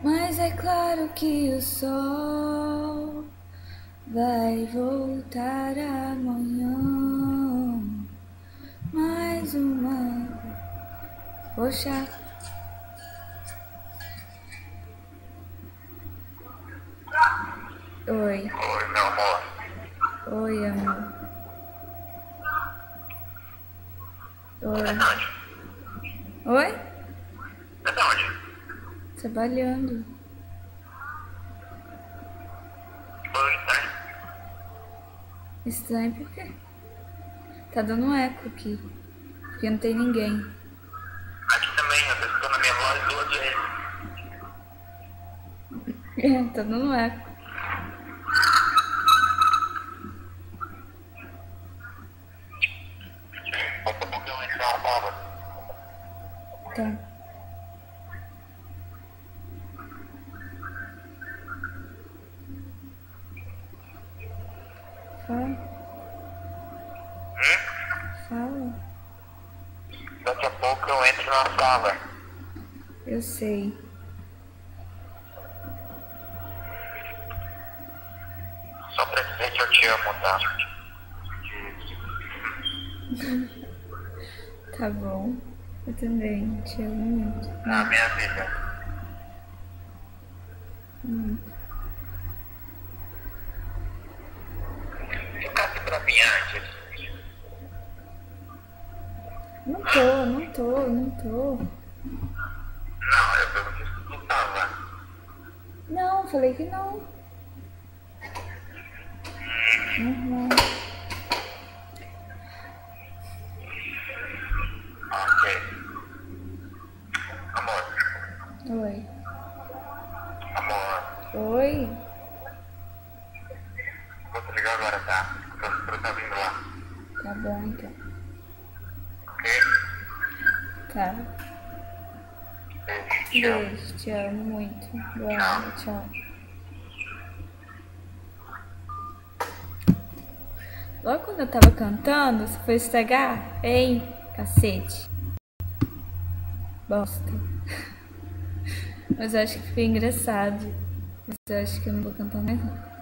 Mas é claro que o sol vai voltar amanhã. Mais uma. Poxa. Oi. Oi, meu amor. Oi, amor. Oi. Você tá onde? Oi? Você tá onde? Trabalhando. Oi, tá? Estranho por quê? Tá dando um eco aqui. Porque não tem ninguém. Aqui também, eu tô escutando a minha voz 2 vezes. Tá dando um eco. Daqui a pouco eu entro na sala. Tá. Fala. Fala. Daqui a pouco eu entro na sala. Eu sei. Só pra dizer que eu te amo, tá? Tá bom. Eu também te amo muito. Na minha vida. Ficasse pra mim antes. Não tô. Não, eu perguntei se tu tava. Não, falei que não. Uhum. Ok. Amor. Oi. Amor. Oi? Vou te ligar agora, tá? O professor tá vindo lá. Tá bom então. Ok? Tá. Beijo, te amo. Beijo, te amo muito. Boa noite, tchau. Logo quando eu tava cantando, você foi estragar? Ei, cacete. Bosta. Mas eu acho que ficou engraçado. Mas eu acho que eu não vou cantar mais não.